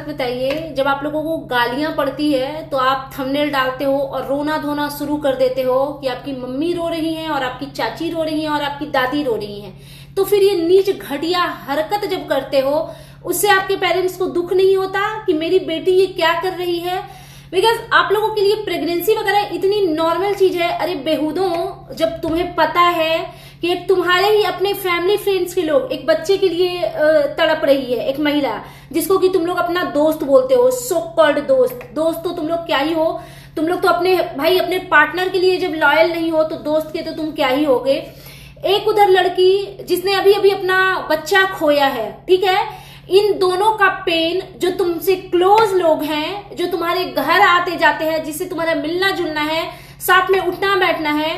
मत बताइए, जब आप लोगों को गालियां पड़ती है तो आप थंबनेल डालते हो और रोना धोना शुरू कर देते हो कि आपकी मम्मी रो रही हैं और आपकी चाची रो रही हैं और आपकी दादी रो रही हैं। तो फिर ये नीच घटिया हरकत जब करते हो, उससे आपके पेरेंट्स को दुख नहीं होता कि मेरी बेटी ये क्या कर रही है? बिकॉज आप लोगों के लिए प्रेगनेंसी वगैरह इतनी नॉर्मल चीज है। अरे बेहूदों, जब तुम्हें पता है कि एक तुम्हारे ही अपने फैमिली फ्रेंड्स के लोग एक बच्चे के लिए तड़प रही है, एक महिला जिसको कि तुम लोग अपना दोस्त बोलते हो, सो कॉल्ड दोस्त तो तुम लोग क्या ही हो। तुम लोग तो अपने भाई अपने पार्टनर के लिए जब लॉयल नहीं हो तो दोस्त के तो तुम क्या ही होगे। एक उधर लड़की जिसने अभी अभी अपना बच्चा खोया है, ठीक है, इन दोनों का पेन, जो तुमसे क्लोज लोग हैं, जो तुम्हारे घर आते जाते हैं, जिससे तुम्हारा मिलना जुलना है, साथ में उठना बैठना है,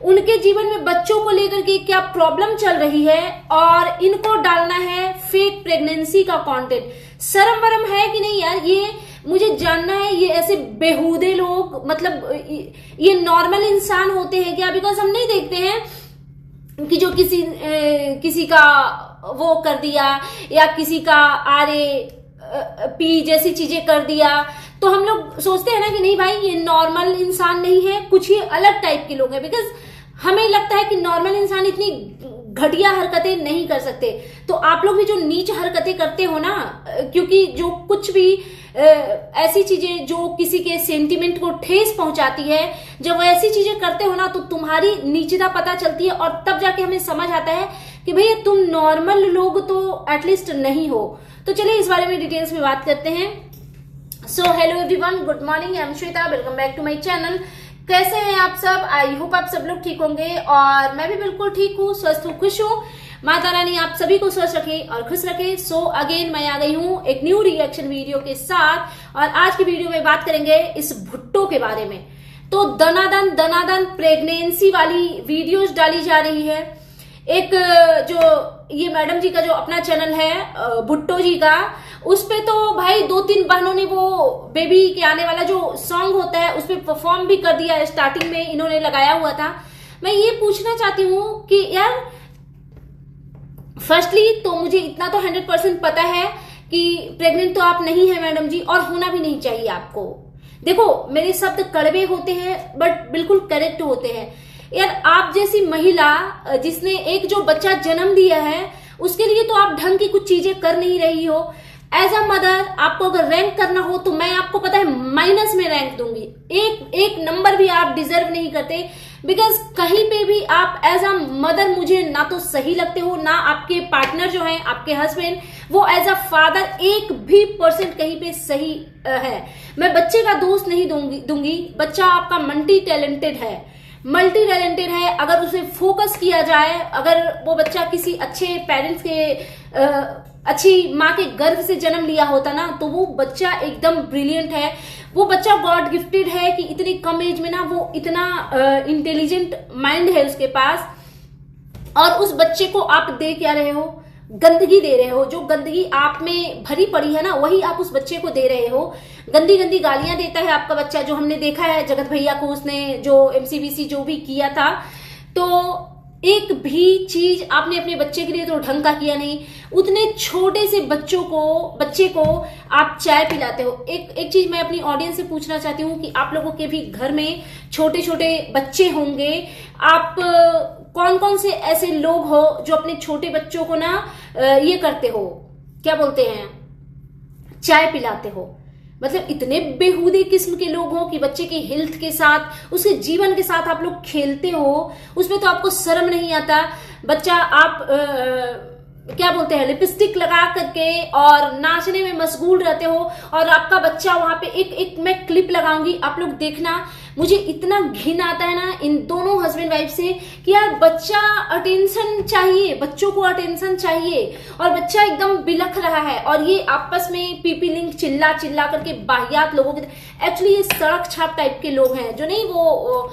उनके जीवन में बच्चों को लेकर के क्या प्रॉब्लम चल रही है और इनको डालना है फेक प्रेगनेंसी का कंटेंट। शर्म वरम है कि नहीं यार? ये मुझे जानना है, ये ऐसे बेहूदे लोग मतलब ये नॉर्मल इंसान होते हैं क्या? बिकॉज हम नहीं देखते हैं कि जो किसी का वो कर दिया या किसी का आरे पी जैसी चीजें कर दिया तो हम लोग सोचते हैं ना कि नहीं भाई ये नॉर्मल इंसान नहीं है, कुछ ही अलग टाइप के लोग हैं। बिकॉज हमें लगता है कि नॉर्मल इंसान इतनी घटिया हरकतें नहीं कर सकते। तो आप लोग भी जो नीच हरकतें करते हो ना, क्योंकि जो कुछ भी ऐसी चीजें जो किसी के सेंटिमेंट को ठेस पहुंचाती है, जब वो ऐसी चीजें करते हो ना तो तुम्हारी नीचता पता चलती है और तब जाके हमें समझ आता है कि भैया तुम नॉर्मल लोग तो एटलीस्ट नहीं हो। तो चलिए इस बारे में डिटेल्स में बात करते हैं। So hello everyone, good morning, I am Shweta, welcome back to my channel. कैसे हैं आप सब? आई होप आप सब लोग ठीक होंगे और मैं भी बिल्कुल ठीक हूँ, स्वस्थ हूँ, खुश हूँ। माता रानी आप सभी को स्वस्थ रखे और खुश रखे। सो अगेन मैं आ गई हूँ एक न्यू रिएक्शन वीडियो के साथ और आज की वीडियो में बात करेंगे इस भुट्टो के बारे में। तो दनादन प्रेगनेंसी वाली वीडियोस डाली जा रही है। एक जो ये मैडम जी का जो अपना चैनल है भुट्टो जी का, उस पे तो भाई 2-3 बहनों ने वो बेबी के आने वाला जो सॉन्ग होता है उस पे परफॉर्म भी कर दिया। स्टार्टिंग में इन्होंने लगाया हुआ था। मैं ये पूछना चाहती हूँ कि यार फर्स्टली तो मुझे इतना तो 100% पता है कि प्रेग्नेंट तो आप नहीं है मैडम जी, और होना भी नहीं चाहिए आपको। देखो मेरे शब्द कड़वे होते हैं बट बिल्कुल करेक्ट होते हैं। यार आप जैसी महिला जिसने एक जो बच्चा जन्म दिया है उसके लिए तो आप ढंग की कुछ चीजें कर नहीं रही हो। एज अ मदर आपको अगर रैंक करना हो तो मैं आपको पता है माइनस में रैंक दूंगी। एक नंबर भी आप डिजर्व नहीं करते। बिकॉज कहीं पे भी आप एज अ मदर मुझे ना तो सही लगते हो, ना आपके पार्टनर जो है आपके हस्बैंड वो एज अ फादर 1% कहीं पे सही है। मैं बच्चे का दोष नहीं दूंगी। बच्चा आपका मल्टी टैलेंटेड है। अगर उसे फोकस किया जाए, अगर वो बच्चा किसी अच्छे पेरेंट्स के अच्छी माँ के गर्भ से जन्म लिया होता ना तो वो बच्चा एकदम ब्रिलियंट है। वो बच्चा गॉड गिफ्टेड है कि इतनी कम एज में ना वो इतना इंटेलिजेंट माइंड है उसके पास। और उस बच्चे को आप दे क्या रहे हो? गंदगी दे रहे हो। जो गंदगी आप में भरी पड़ी है ना वही आप उस बच्चे को दे रहे हो। गंदी गंदी गालियां देता है आपका बच्चा, जो हमने देखा है जगत भैया को, उसने जो MCVC जो भी किया था। तो एक भी चीज आपने अपने बच्चे के लिए तो ढंग का किया नहीं। उतने छोटे से बच्चे को आप चाय पिलाते हो। एक चीज मैं अपनी ऑडियंस से पूछना चाहती हूँ कि आप लोगों के भी घर में छोटे छोटे बच्चे होंगे। आप कौन कौन से ऐसे लोग हो जो अपने छोटे बच्चों को ना ये करते हो, क्या बोलते हैं, चाय पिलाते हो? मतलब इतने बेहूदे किस्म के लोग हो कि बच्चे के हेल्थ के साथ, उसके जीवन के साथ आप लोग खेलते हो। उसमें तो आपको शर्म नहीं आता। बच्चा आप क्या बोलते हैं, लिपस्टिक लगा करके और नाचने में मशगूल रहते हो और आपका बच्चा वहां पे एक मैं क्लिप लगाऊंगी, आप लोग देखना। मुझे इतना घिन आता है ना इन दोनों हस्बैंड वाइफ से कि यार बच्चा अटेंशन चाहिए, बच्चों को अटेंशन चाहिए और बच्चा एकदम बिलख रहा है और ये आपस में पीपी लिंक चिल्ला करके बाहियात लोगों के, एक्चुअली ये सड़क छाप टाइप के लोग हैं जो नहीं, वो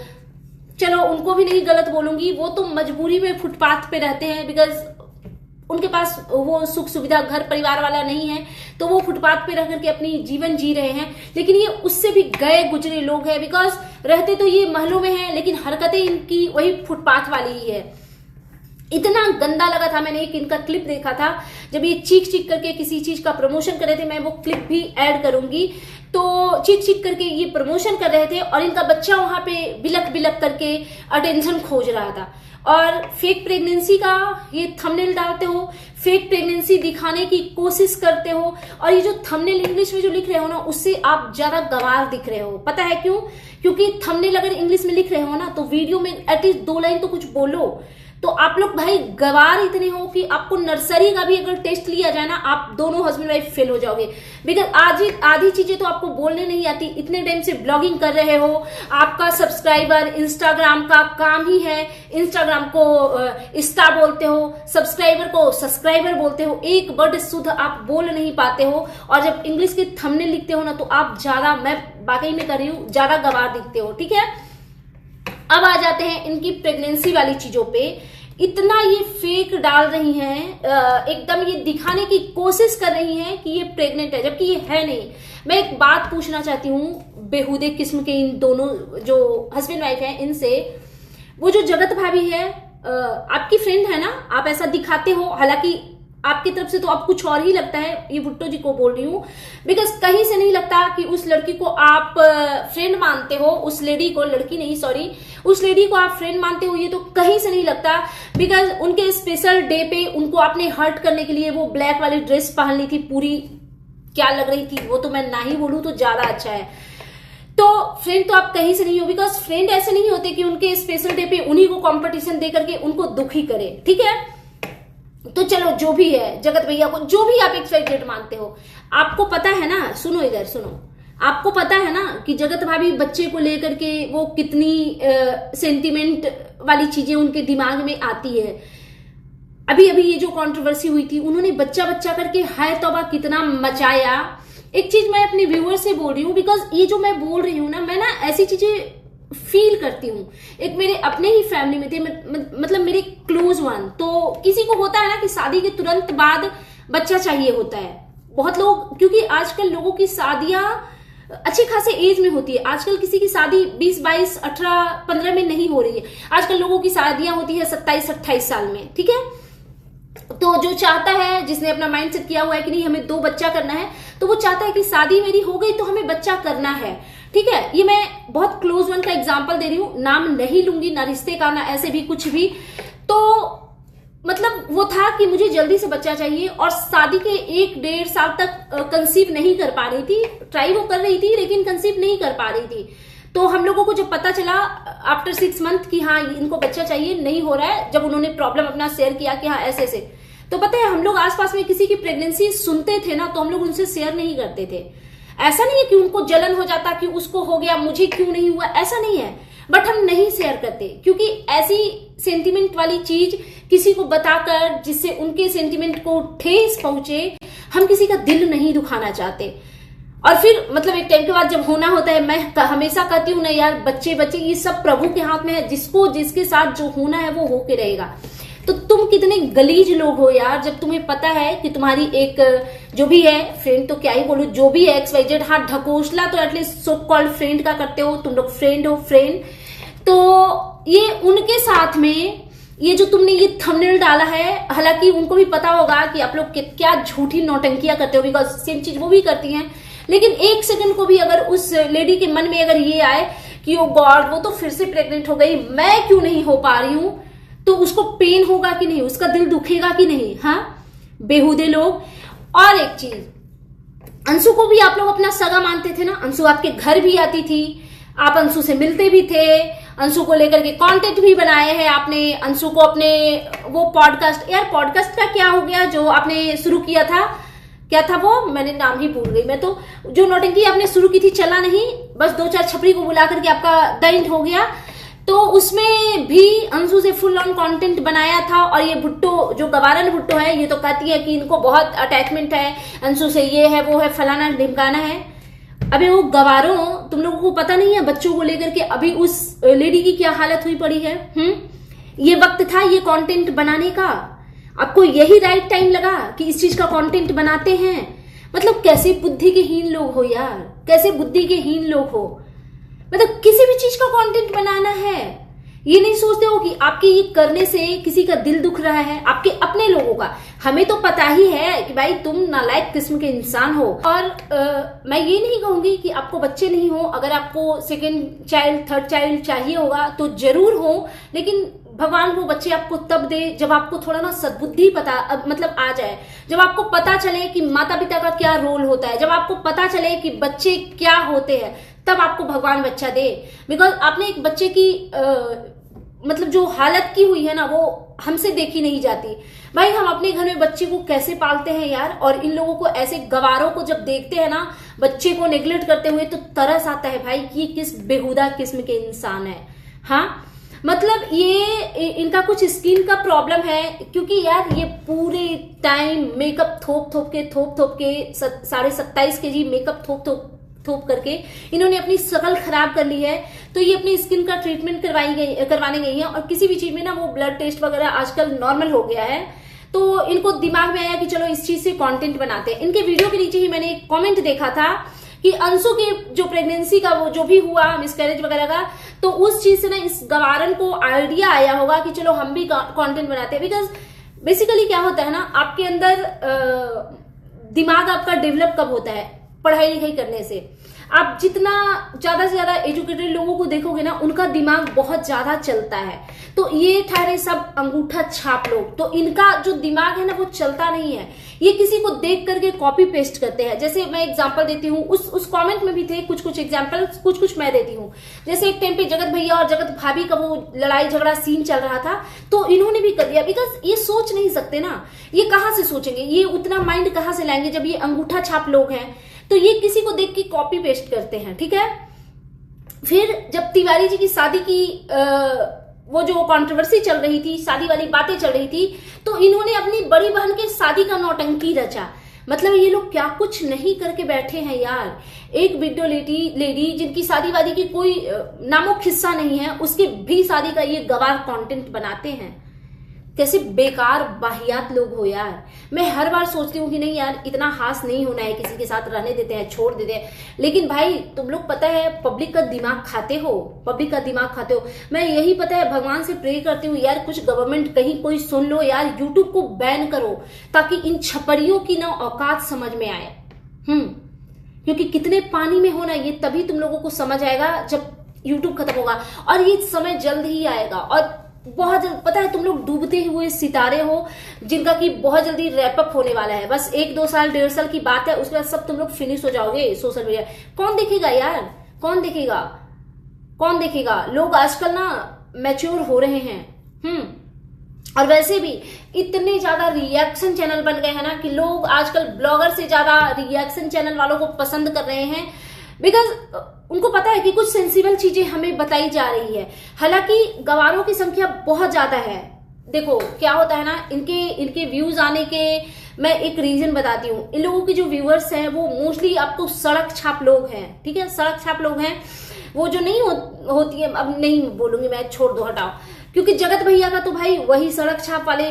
चलो उनको भी नहीं गलत बोलूंगी, वो तो मजबूरी में फुटपाथ पे रहते हैं। बिकॉज उनके पास वो सुख सुविधा घर परिवार वाला नहीं है तो वो फुटपाथ पे रह करके अपनी जीवन जी रहे हैं। लेकिन ये उससे भी गए गुजरे लोग हैं। बिकॉज रहते तो ये महलों में हैं लेकिन हरकतें इनकी वही फुटपाथ वाली ही है। इतना गंदा लगा था। मैंने एक इनका क्लिप देखा था जब ये चीख चीख करके किसी चीज का प्रमोशन कर रहे थे, मैं वो क्लिप भी ऐड करूंगी। तो चीख चीख करके ये प्रमोशन कर रहे थे और इनका बच्चा वहां पे बिलक बिलक करके अटेंशन खोज रहा था। और फेक प्रेगनेंसी का ये थंबनेल डालते हो, फेक प्रेगनेंसी दिखाने की कोशिश करते हो, और ये जो थंबनेल इंग्लिश में जो लिख रहे हो ना, उससे आप ज्यादा गंवार दिख रहे हो। पता है क्यों? क्योंकि थंबनेल अगर इंग्लिश में लिख रहे हो ना, तो वीडियो में एटलीस्ट 2 लाइन तो कुछ बोलो। तो आप लोग भाई गवार इतने हो कि आपको नर्सरी का भी अगर टेस्ट लिया जाए ना, आप दोनों हस्बैंड वाइफ फेल हो जाओगे। बिकॉज आधी चीजें तो आपको बोलने नहीं आती। इतने टाइम से ब्लॉगिंग कर रहे हो, आपका सब्सक्राइबर इंस्टाग्राम का काम ही है, इंस्टाग्राम को स्टार बोलते हो, सब्सक्राइबर को सब्सक्राइबर बोलते हो, एक वर्ड शुद्ध आप बोल नहीं पाते हो। और जब इंग्लिश के थंबनेल लिखते हो ना, तो आप ज्यादा, मैं वाकई में कर रही हूँ, ज्यादा गवार दिखते हो। ठीक है, अब आ जाते हैं इनकी प्रेगनेंसी वाली चीजों पे। इतना ये फेक डाल रही हैं, एकदम ये दिखाने की कोशिश कर रही हैं कि ये प्रेग्नेंट है, जबकि ये है नहीं। मैं एक बात पूछना चाहती हूँ बेहुदे किस्म के इन दोनों जो हस्बैंड वाइफ हैं इनसे, वो जो जगत भाभी है आपकी फ्रेंड है ना, आप ऐसा दिखाते हो, हालांकि आपकी तरफ से तो अब कुछ और ही लगता है, ये भुट्टो जी को बोल रही हूँ, बिकॉज कहीं से नहीं लगता कि उस लड़की को आप फ्रेंड मानते हो, उस लेडी को, लड़की नहीं सॉरी, उस लेडी को आप फ्रेंड मानते हो, ये तो कहीं से नहीं लगता। बिकॉज उनके स्पेशल डे पे उनको आपने हर्ट करने के लिए वो ब्लैक वाली ड्रेस पहन ली थी, पूरी क्या लग रही थी वो तो मैं ना ही बोलूं तो ज्यादा अच्छा है। तो फ्रेंड तो आप कहीं से नहीं हो, बिकॉज फ्रेंड ऐसे नहीं होते कि उनके स्पेशल डे पे उन्हीं को कॉम्पिटिशन दे करके उनको दुखी करे। ठीक है, तो चलो जो भी है, जगत भैया को जो भी आप एक्साइटेड मानते हो, आपको पता है ना, सुनो इधर सुनो, आपको पता है ना कि जगत भाभी बच्चे को लेकर के वो कितनी सेंटिमेंट वाली चीजें उनके दिमाग में आती है। अभी अभी ये जो कंट्रोवर्सी हुई थी, उन्होंने बच्चा बच्चा करके हाय तौबा कितना मचाया। एक चीज मैं अपने व्यूअर से बोल रही हूँ, बिकॉज ये जो मैं बोल रही हूँ ना, मैं ना ऐसी चीजें फील करती हूँ। एक मेरे अपने ही फैमिली में थे, मतलब मेरे क्लोज वन, तो किसी को होता है ना कि शादी के तुरंत बाद बच्चा चाहिए होता है। बहुत लोग, क्योंकि आजकल लोगों की शादियां अच्छे खासे एज में होती है। आजकल किसी की शादी 20, 22, 18, 15 में नहीं हो रही है। आजकल लोगों की शादियां होती है 27, 28 साल में। ठीक है, तो जो चाहता है, जिसने अपना माइंड सेट किया हुआ है कि नहीं हमें 2 बच्चा करना है, तो वो चाहता है कि शादी मेरी हो गई तो हमें बच्चा करना है। ठीक है, ये मैं बहुत क्लोज वन का एग्जांपल दे रही हूँ, नाम नहीं लूंगी, ना रिश्ते का, ना ऐसे भी कुछ भी। तो मतलब वो था कि मुझे जल्दी से बच्चा चाहिए, और शादी के 1-1.5 साल तक कंसीव नहीं कर पा रही थी। ट्राई वो कर रही थी लेकिन कंसीव नहीं कर पा रही थी। तो हम लोगों को जब पता चला आफ्टर 6 मंथ कि हाँ इनको बच्चा चाहिए, नहीं हो रहा है, जब उन्होंने प्रॉब्लम अपना शेयर किया कि हाँ ऐसे ऐसे, तो पता है हम लोग आसपास में किसी की प्रेगनेंसी सुनते थे ना, तो हम लोग उनसे शेयर नहीं करते थे। ऐसा नहीं है कि उनको जलन हो जाता कि उसको हो गया मुझे क्यों नहीं हुआ, ऐसा नहीं है, बट हम नहीं शेयर करते, क्योंकि ऐसी सेंटिमेंट वाली चीज किसी को बताकर जिससे उनके सेंटिमेंट को ठेस पहुंचे, हम किसी का दिल नहीं दुखाना चाहते। और फिर मतलब एक टाइम के बाद जब होना होता है, मैं हमेशा कहती हूँ ना यार, बच्चे बच्चे ये सब प्रभु के हाथ में है, जिसको जिसके साथ जो होना है वो होके रहेगा। तो तुम कितने गलीज लोग हो यार, जब तुम्हें पता है कि तुम्हारी एक जो भी है फ्रेंड, तो क्या ही बोलूं, जो भी है XYZ, हाँ ढकोसला तो एटलीस्ट सो कॉल्ड फ्रेंड का करते हो, तुम लोग फ्रेंड हो, फ्रेंड। तो ये उनके साथ में ये जो तुमने ये थंबनेल डाला है, हालांकि उनको भी पता होगा कि आप लोग क्या झूठी नौटंकियां करते हो, बिकॉज सेम चीज वो भी करती हैं। लेकिन 1 सेकंड को भी अगर उस लेडी के मन में अगर ये आए कि ओ गॉड वो तो फिर से प्रेग्नेंट हो गई, मैं क्यों नहीं हो पा रही हूं, तो उसको पेन होगा कि नहीं, उसका दिल दुखेगा कि नहीं। हाँ बेहुदे लोग। और एक चीज, अंशु को भी आप लोग अपना सगा मानते थे ना, अंशु आपके घर भी आती थी, आप अंशु से मिलते भी थे, अंशु को लेकर के कंटेंट भी बनाए हैं आपने, अंशु को अपने वो पॉडकास्ट, यार पॉडकास्ट का क्या हो गया जो आपने शुरू किया था, क्या था वो, मैंने नाम ही भूल गई मैं तो, जो नौटंकी आपने शुरू की थी चला नहीं, बस 2-4 छपरी को बुला करके आपका दैंड हो गया। तो उसमें भी अंशु से फुल ऑन कंटेंट बनाया था। और ये भुट्टो जो गवारन भुट्टो है, ये तो कहती है कि इनको बहुत अटैचमेंट है अंशु से, ये है वो है फलाना ढिमकाना है। अबे वो गवारों, तुम लोगों को पता नहीं है बच्चों को लेकर के अभी उस लेडी की क्या हालत हुई पड़ी है। ये वक्त था ये कंटेंट बनाने का, आपको यही राइट टाइम लगा कि इस चीज का कंटेंट बनाते हैं। मतलब कैसे बुद्धि के हीन लोग हो यार, कैसे बुद्धि के हीन लोग हो। मतलब किसी भी चीज का कंटेंट बनाना है, ये नहीं सोचते हो कि आपके ये करने से किसी का दिल दुख रहा है, आपके अपने लोगों का। हमें तो पता ही है कि भाई तुम नालायक किस्म के इंसान हो। और मैं ये नहीं कहूंगी कि आपको बच्चे नहीं हो, अगर आपको सेकंड चाइल्ड थर्ड चाइल्ड चाहिए होगा तो जरूर हो, लेकिन भगवान वो बच्चे आपको तब दे जब आपको थोड़ा ना सद्बुद्धि पता मतलब आ जाए, जब आपको पता चले कि माता पिता का क्या रोल होता है, जब आपको पता चले कि बच्चे क्या होते हैं, तब आपको भगवान बच्चा दे। बिकॉज आपने एक बच्चे की मतलब जो हालत की हुई है ना, वो हमसे देखी नहीं जाती। भाई हम अपने घर में बच्चे को कैसे पालते हैं यार, और इन लोगों को ऐसे गवारों को जब देखते हैं ना बच्चे को नेग्लेक्ट करते हुए, तो तरस आता है भाई कि किस बेहुदा किस्म के इंसान है। हाँ मतलब ये इनका कुछ स्किन का प्रॉब्लम है, क्योंकि यार ये पूरे टाइम मेकअप थोप थोप के 27.5 kg मेकअप थोप करके इन्होंने अपनी शकल खराब कर ली है। तो ये अपनी स्किन का ट्रीटमेंट करवाने गई है, और किसी भी चीज में ना वो ब्लड टेस्ट वगैरह आजकल नॉर्मल हो गया है। तो इनको दिमाग में आया कि चलो इस चीज से कंटेंट बनाते हैं। इनके वीडियो के नीचे ही मैंने एक कमेंट देखा था कि अंशु के जो प्रेगनेंसी का वो जो भी हुआ मिसकैरेज वगैरह का, तो उस चीज से ना इस गवारन को आइडिया आया होगा कि चलो हम भी कंटेंट बनाते हैं। बिकॉज बेसिकली क्या होता है ना, आपके अंदर दिमाग आपका डेवलप कब होता है, पढ़ाई लिखाई करने से। आप जितना ज्यादा से ज्यादा एजुकेटेड लोगों को देखोगे ना, उनका दिमाग बहुत ज्यादा चलता है। तो ये ठहरे सब अंगूठा छाप लोग, तो इनका जो दिमाग है ना वो चलता नहीं है। ये किसी को देख करके कॉपी पेस्ट करते हैं। जैसे मैं एग्जांपल देती हूँ, उस कमेंट में भी थे कुछ एग्जांपल, कुछ मैं देती हूँ। जैसे एक टाइम पे जगत भैया और जगत भाभी का वो लड़ाई झगड़ा सीन चल रहा था, तो इन्होंने भी कर दिया। बिकॉज ये सोच नहीं सकते ना, ये कहाँ से सोचेंगे, ये उतना माइंड कहाँ से लाएंगे जब ये अंगूठा छाप लोग हैं। तो ये किसी को देख के कॉपी पेस्ट करते हैं, ठीक है। फिर जब तिवारी जी की शादी की वो जो कंट्रोवर्सी चल रही थी, शादी वाली बातें चल रही थी, तो इन्होंने अपनी बड़ी बहन के शादी का नौटंकी रचा। मतलब ये लोग क्या कुछ नहीं करके बैठे हैं यार। एक वीडियो लेडी जिनकी शादी वादी की कोई नामो किस्सा नहीं है, उसकी भी शादी का ये गवार कंटेंट बनाते हैं। कैसे बेकार बाहियात लोग हो यार। मैं हर बार सोचती हूँ कि नहीं यार, इतना हास नहीं होना है, किसी के साथ रहने देते हैं, छोड़ देते हैं। लेकिन भाई तुम लोग पता है पब्लिक का दिमाग खाते हो। मैं यही पता है भगवान से प्रे करती हूँ यार, कुछ गवर्नमेंट कहीं कोई सुन लो यार, यूट्यूब को बैन करो, ताकि इन छपरियों की ना औकात समझ में आए। क्योंकि कितने पानी में होना, ये तभी तुम लोगों को समझ आएगा जब यूट्यूब खत्म होगा, और ये समय जल्द ही आएगा। और बहुत जल्द, पता है तुम लोग डूबते हुए सितारे हो जिनका कि बहुत जल्दी रैपअप होने वाला है। बस 1-2 साल 1.5 साल की बात है, उसके बाद सब तुम लोग फिनिश हो जाओगे सोशल मीडिया। कौन देखेगा यार, कौन देखेगा। लोग आजकल ना मैच्योर हो रहे हैं। और वैसे भी इतने ज्यादा रिएक्शन चैनल बन गए हैं ना कि लोग आजकल ब्लॉगर से ज्यादा रिएक्शन चैनल वालों को पसंद कर रहे हैं। बिकॉज उनको पता है कि कुछ सेंसिबल चीजें हमें बताई जा रही है। हालांकि गवारों की संख्या बहुत ज्यादा है। देखो क्या होता है ना, इनके व्यूज आने के मैं एक रीजन बताती हूँ। इन लोगों के जो व्यूअर्स हैं वो मोस्टली आपको सड़क छाप लोग हैं, ठीक है, सड़क छाप लोग हैं। वो जो नहीं होती है, अब नहीं बोलूंगी मैं, छोड़ दो, हटाओ। क्योंकि जगत भैया का तो भाई वही सड़क छाप वाले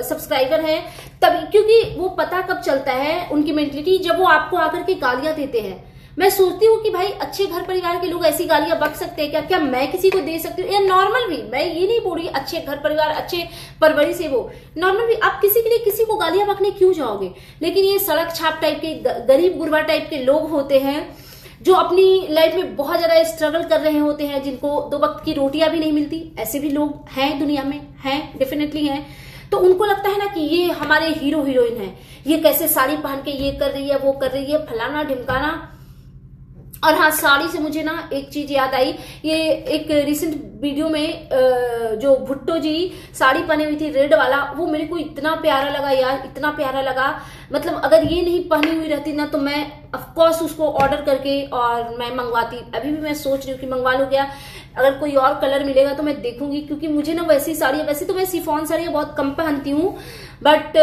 सब्सक्राइबर हैं, तभी, क्योंकि वो पता कब चलता है उनकी मेंटलिटी, जब वो आपको आकर के गालियां देते हैं। मैं सोचती हूँ कि भाई अच्छे घर परिवार के लोग ऐसी गालियां बक सकते हैं क्या मैं किसी को दे सकती हूँ, या नॉर्मल भी, मैं ये नहीं बोल रही अच्छे घर परिवार अच्छे परवरिश से, वो नॉर्मल भी आप किसी के लिए किसी को गालियां बकने क्यों जाओगे। लेकिन ये सड़क छाप टाइप के गरीब गुरबा टाइप के लोग होते हैं जो अपनी लाइफ में बहुत ज्यादा स्ट्रगल कर रहे होते हैं, जिनको 2 वक्त की रोटियां भी नहीं मिलती। ऐसे भी लोग हैं दुनिया में, हैं, डेफिनेटली हैं। तो उनको लगता है ना कि ये हमारे हीरो हीरोइन है, ये कैसे साड़ी पहन के ये कर रही है, वो कर रही है, फलाना ढिमकाना। और हाँ, साड़ी से मुझे ना एक चीज याद आई। ये एक रिसेंट वीडियो में जो भुट्टो जी साड़ी पहने हुई थी रेड वाला, वो मेरे को इतना प्यारा लगा यार, इतना प्यारा लगा। मतलब अगर ये नहीं पहनी हुई रहती ना, तो मैं ऑफकोर्स उसको ऑर्डर करके और मैं मंगवाती। अभी भी मैं सोच रही हूँ कि मंगवा लूँ क्या। अगर कोई और कलर मिलेगा तो मैं देखूंगी, क्योंकि मुझे ना वैसी साड़ी, वैसे तो मैं शिफॉन साड़ियाँ बहुत कम पहनती हूँ, बट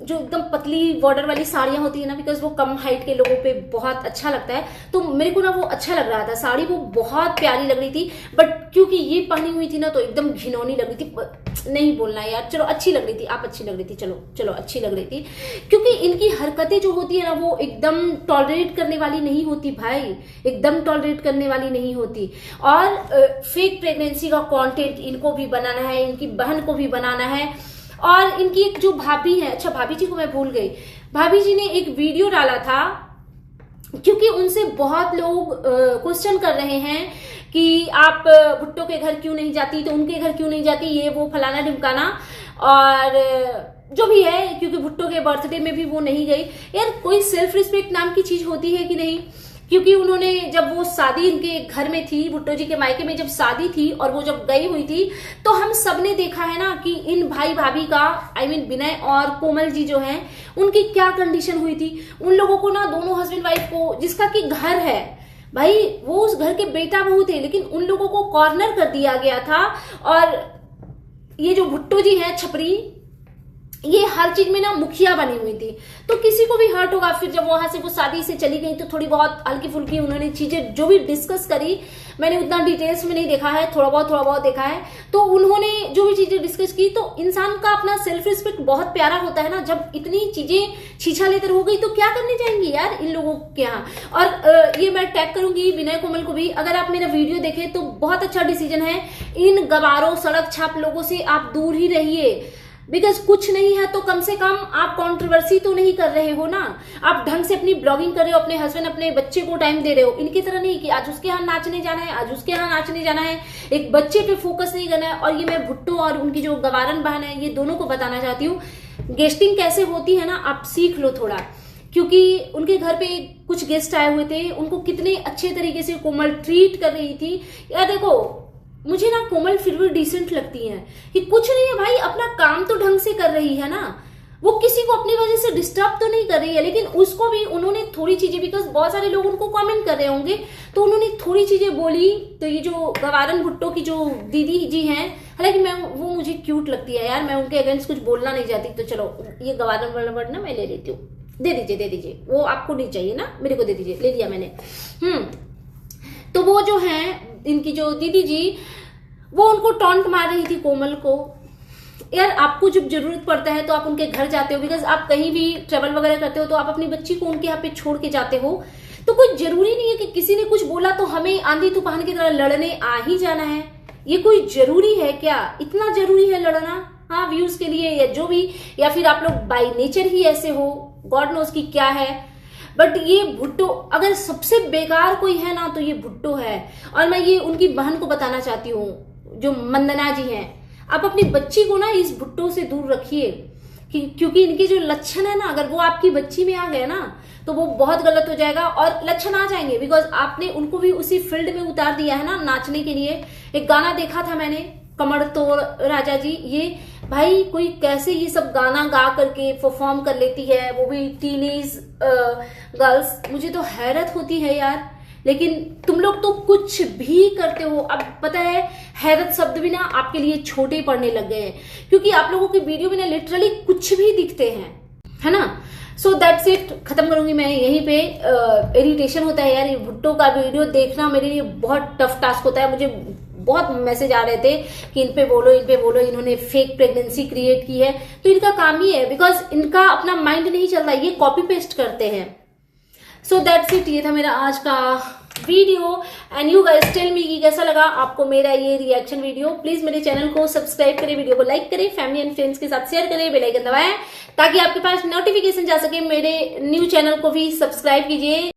जो एकदम पतली बॉर्डर वाली साड़ियाँ होती है ना, बिकॉज वो कम हाइट के लोगों पे बहुत अच्छा लगता है, तो मेरे को ना वो अच्छा लग रहा था। साड़ी वो बहुत प्यारी लग रही थी, बट क्योंकि ये पहनी हुई थी ना तो एकदम घिनौनी लग रही थी। नहीं बोलना यार, चलो अच्छी लग रही थी, आप अच्छी लग रही थी, चलो चलो अच्छी लग रही थी, क्योंकि इनकी हरकतें जो होती है ना वो एकदम टॉलरेट करने वाली नहीं होती भाई, एकदम टॉलरेट करने वाली नहीं होती। और फेक प्रेगनेंसी का कंटेंट इनको भी बनाना है, इनकी बहन को भी बनाना है। और इनकी एक जो भाभी है, अच्छा भाभी जी को मैं भूल गई, भाभी जी ने एक वीडियो डाला था, क्योंकि उनसे बहुत लोग क्वेश्चन कर रहे हैं कि आप भुट्टो के घर क्यों नहीं जाती, तो उनके घर क्यों नहीं जाती, ये वो फलाना ढिमकाना, और जो भी है, क्योंकि भुट्टो के बर्थडे में भी वो नहीं गई। यार कोई सेल्फ रिस्पेक्ट नाम की चीज होती है कि नहीं? क्योंकि उन्होंने जब वो शादी इनके घर में थी, भुट्टो जी के मायके में जब शादी थी और वो जब गई हुई थी, तो हम सबने देखा है ना कि इन भाई भाभी का, आई मीन विनय और कोमल जी जो हैं, उनकी क्या कंडीशन हुई थी। उन लोगों को ना, दोनों हस्बैंड वाइफ को, जिसका कि घर है भाई, वो उस घर के बेटा बहू थे, लेकिन उन लोगों को कॉर्नर कर दिया गया था। और ये जो भुट्टो जी है छपरी, ये हर चीज में ना मुखिया बनी हुई थी, तो किसी को भी हर्ट होगा। फिर जब वहां से वो शादी से चली गई तो थोड़ी बहुत हल्की फुल्की उन्होंने चीजें जो भी डिस्कस करी, मैंने उतना डिटेल्स में नहीं देखा है, थोड़ा बहुत देखा है, तो उन्होंने जो भी चीजें डिस्कस की, तो इंसान का अपना सेल्फ रिस्पेक्ट बहुत प्यारा होता है ना। जब इतनी चीजें छीछा लेकर हो गई तो क्या करने जाएंगी यार इन लोगों के यहाँ। और ये मैं टैग करूंगी विनय कोमल को भी, अगर आप मेरा वीडियो देखें तो बहुत अच्छा डिसीजन है, इन गवारों सड़क छाप लोगों से आप दूर ही रहिए। बिकॉज कुछ नहीं है तो कम से कम आप कंट्रोवर्सी तो नहीं कर रहे हो ना, आप ढंग से अपनी ब्लॉगिंग कर रहे हो, अपने हस्बैंड अपने बच्चे को टाइम दे रहे हो। इनकी तरह नहीं कि आज उसके यहाँ नाचने जाना है, आज उसके यहाँ नाचने जाना है, एक बच्चे पे फोकस नहीं करना है। और ये मैं भुट्टो और उनकी जो गवारन बहन है, ये दोनों को बताना चाहती हूँ, गेस्टिंग कैसे होती है ना, आप सीख लो थोड़ा। क्योंकि उनके घर पे कुछ गेस्ट आए हुए थे, उनको कितने अच्छे तरीके से कोमल ट्रीट कर रही थी। यार देखो, मुझे ना कोमल फिर भी डिसेंट लगती है कि कुछ नहीं है भाई, अपना काम तो ढंग से कर रही है ना, वो किसी को अपनी वजह से डिस्टर्ब तो नहीं कर रही है। लेकिन उसको भी उन्होंने थोड़ी चीजें, बिकॉज बहुत सारे लोग उनको कमेंट कर रहे होंगे, तो उन्होंने थोड़ी चीजें बोली। तो ये जो गवारन भुट्टो की जो दीदी जी हैं, हालांकि मैं वो मुझे क्यूट लगती है यार, मैं उनके अगेंस्ट कुछ बोलना नहीं चाहती, तो चलो ये गवारन वाला वर्ड ना मैं ले लेती हूँ, दे दीजिए, वो आपको नहीं चाहिए ना, मेरे को दे दीजिए, ले लिया मैंने। तो वो जो है इनकी जो दीदी जी, वो उनको टॉन्ट मार रही थी कोमल को। यार आपको जब जरूरत पड़ता है तो आप उनके घर जाते हो, बिकॉज आप कहीं भी ट्रेवल वगैरह करते हो तो आप अपनी बच्ची को उनके यहाँ पे छोड़ के जाते हो, तो कोई जरूरी नहीं है कि किसी ने कुछ बोला तो हमें आंधी तूफान की तरह लड़ने आ ही जाना है। ये कोई जरूरी है क्या? इतना जरूरी है लड़ना? हाँ, व्यूज के लिए या जो भी, या फिर आप लोग बाई नेचर ही ऐसे हो, गॉड नोज की क्या है। बट ये भुट्टो, अगर सबसे बेकार कोई है ना तो ये भुट्टो है। और मैं ये उनकी बहन को बताना चाहती हूँ, जो मंदना जी हैं, आप अपनी बच्ची को ना इस भुट्टो से दूर रखिए, क्योंकि इनके जो लक्षण है ना, अगर वो आपकी बच्ची में आ गए ना तो वो बहुत गलत हो जाएगा। और लक्षण आ जाएंगे बिकॉज आपने उनको भी उसी फील्ड में उतार दिया है ना नाचने के लिए। एक गाना देखा था मैंने, कमर तोड़ राजा जी, ये भाई कोई कैसे ये सब गाना गा करके परफॉर्म कर लेती है, वो भी टीनेज गर्ल्स, मुझे तो हैरत होती है यार। लेकिन तुम लोग तो कुछ भी करते हो। अब पता है, हैरत शब्द भी ना आपके लिए छोटे पड़ने लग गए हैं, क्योंकि आप लोगों की वीडियो में ना लिटरली कुछ भी दिखते हैं, है ना। सो दैट्स इट, खत्म करूंगी मैं यहीं पे। इरिटेशन होता है यार, ये भुट्टो का वीडियो देखना मेरे लिए बहुत टफ टास्क होता है। मुझे बहुत मैसेज आ रहे थे कि इन पे बोलो, इन्होंने फेक प्रेगनेंसी क्रिएट की है। तो इनका काम ही है, बिकॉज इनका अपना माइंड नहीं चल रहा, ये कॉपी पेस्ट करते हैं। सो दैट्स इट, ये था मेरा आज का video. And you guys tell me कि कैसा लगा आपको मेरा ये रिएक्शन वीडियो। प्लीज मेरे चैनल को सब्सक्राइब करें, वीडियो को लाइक करें, फैमिली एंड फ्रेंड्स के साथ शेयर करें, बेल आइकन दबाएं ताकि आपके पास नोटिफिकेशन जा सके। मेरे न्यू चैनल को भी सब्सक्राइब कीजिए।